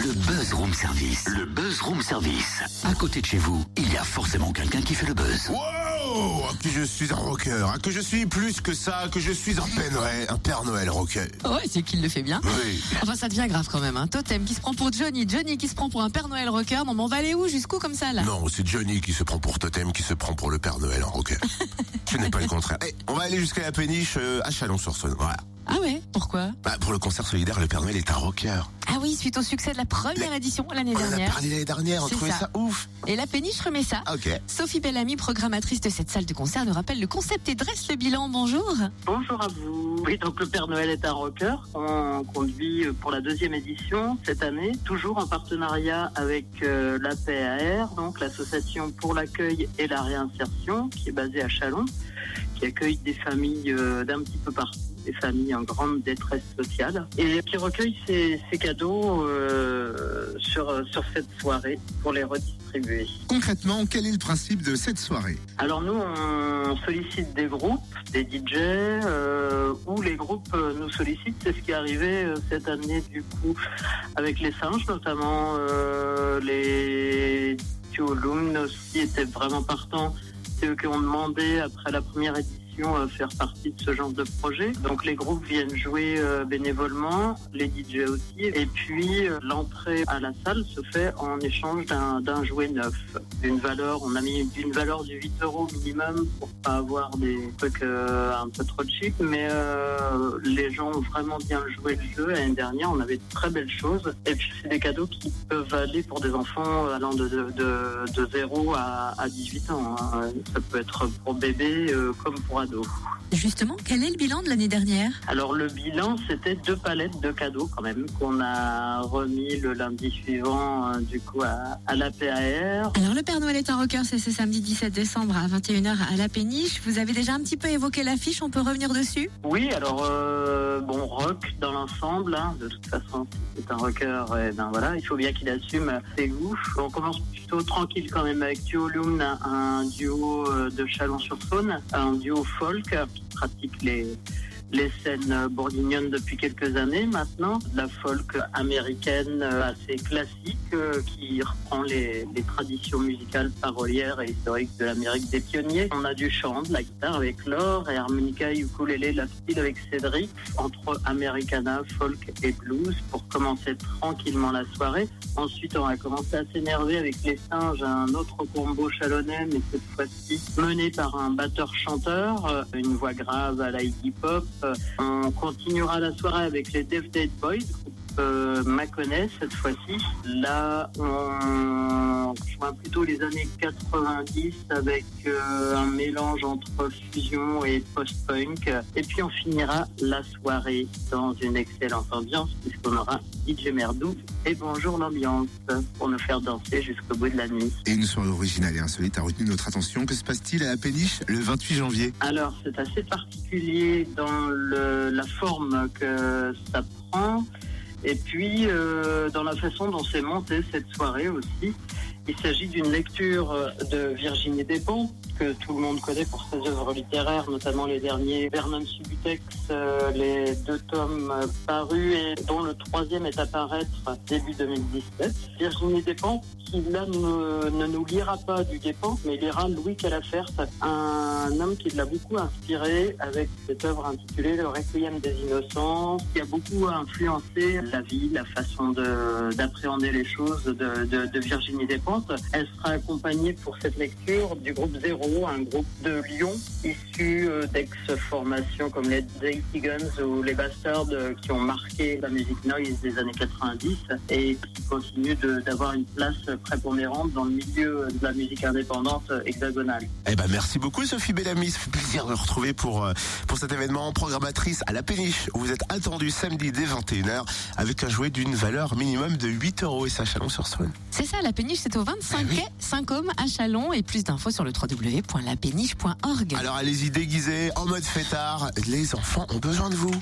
Le Buzz Room Service. Le Buzz Room Service. À côté de chez vous, il y a forcément quelqu'un qui fait le buzz. Wow, que je suis un rocker, que je suis plus que ça, que je suis un Père Noël rocker. Ouais, c'est qu'il le fait bien. Oui. Enfin, ça devient grave quand même. Totem qui se prend pour Johnny qui se prend pour un Père Noël rocker. Non, mais on va aller où, jusqu'où comme ça là? Non, c'est Johnny qui se prend pour Totem, qui se prend pour le Père Noël en rocker. Ce n'est pas le contraire. On va aller jusqu'à la péniche à Chalon-sur-Saône. Voilà. Ah ouais, pourquoi? Pour le concert solidaire, le Père Noël est un rocker. Ah oui, suite au succès de la première édition l'année On en a dernière. parlé l'année dernière, on C'est trouvait ça. ça ouf. Et la péniche remet ça. Ok. Sophie Bellamy, programmatrice de cette salle de concert, nous rappelle le concept et dresse le bilan. Bonjour. Bonjour à vous. Oui, donc le Père Noël est un rocker. On conduit pour la deuxième édition cette année, toujours en partenariat avec l'APAR, donc l'association pour l'accueil et la réinsertion, qui est basée à Chalon, qui accueille des familles d'un petit peu partout, des familles en grande détresse sociale, et qui recueille ces cadeaux sur cette soirée pour les redistribuer. Concrètement, quel est le principe de cette soirée? Alors nous, on sollicite des groupes, des DJ, ou les groupes nous sollicitent. C'est ce qui est arrivé cette année du coup avec les singes, notamment les Tuolum aussi étaient vraiment partants. C'est eux qui ont demandé après la première édition à faire partie de ce genre de projet. Donc les groupes viennent jouer bénévolement, les DJ aussi. Et puis l'entrée à la salle se fait en échange d'un jouet neuf. D'une valeur, on a mis d'une valeur de 8 € minimum pour pas avoir des trucs un peu trop cheap. Mais les gens ont vraiment bien joué le jeu. L'année dernière, on avait de très belles choses. Et puis c'est des cadeaux qui peuvent aller pour des enfants allant de 0 à 18 ans. Hein. Ça peut être pour bébé comme pour ados. Justement, quel est le bilan de l'année dernière? Alors le bilan, c'était 2 palettes de cadeaux quand même qu'on a remis le lundi suivant du coup à l'APAR. Alors le Père Noël est un rocker, c'est ce samedi 17 décembre à 21h à la péniche. Vous avez déjà un petit peu évoqué l'affiche, on peut revenir dessus? Oui, alors bon, rock dans l'ensemble, hein. De toute façon, si c'est un rocker, et ben voilà, il faut bien qu'il assume ses goûts. On commence plutôt tranquille quand même avec Tuolum, un duo de Chalon-sur-Saône, un duo folk qui pratique les scènes bourguignonnes depuis quelques années maintenant. De la folk américaine assez classique qui reprend les traditions musicales parolières et historiques de l'Amérique des pionniers. On a du chant, de la guitare avec Laure et harmonica, ukulélé, la style avec Cédric, entre Americana, folk et blues pour commencer tranquillement la soirée. Ensuite, on va commencer à s'énerver avec les singes, un autre combo chalonnais, mais cette fois-ci mené par un batteur-chanteur, une voix grave à la hip-hop. On continuera la soirée avec les Deaf Dead Boys, Mâconnais cette fois-ci. Là, on rejoint plutôt les années 90 avec un mélange entre fusion et post-punk. Et puis on finira la soirée dans une excellente ambiance puisqu'on aura DJ Merdou et Bonjour l'ambiance pour nous faire danser jusqu'au bout de la nuit. Et une soirée originale et insolite a retenu notre attention. Que se passe-t-il à la péniche le 28 janvier? Alors, c'est assez particulier dans la forme que ça prend. Et puis, dans la façon dont c'est monté cette soirée aussi, il s'agit d'une lecture de Virginie Despentes, que tout le monde connaît pour ses œuvres littéraires, notamment les derniers Vernon Subutex, les 2 tomes parus et dont le 3e est à paraître début 2017. Virginie Despentes, qui là ne nous lira pas du Despentes, mais lira Louis Calafert, un homme qui l'a beaucoup inspiré avec cette œuvre intitulée Le Requiem des Innocents, qui a beaucoup influencé la vie, la façon d'appréhender les choses de Virginie Despentes. Elle sera accompagnée pour cette lecture du groupe Zéro, un groupe de Lyon issu d'ex-formations comme les Daisy Guns ou les Bastards qui ont marqué la musique noise des années 90 et qui continuent d'avoir une place prépondérante dans le milieu de la musique indépendante hexagonale. Eh ben merci beaucoup Sophie Bellamy, ça fait plaisir de retrouver pour cet événement, programmatrice à la péniche où vous êtes attendu samedi dès 21h avec un jouet d'une valeur minimum de 8 € et ça à Chalon-sur-Saône. C'est ça, la péniche, c'est au 25 quai Saint-Côme à Chalon et plus d'infos sur le www.lapéniche.org. Alors allez-y déguisés en mode fêtard, les enfants ont besoin de vous.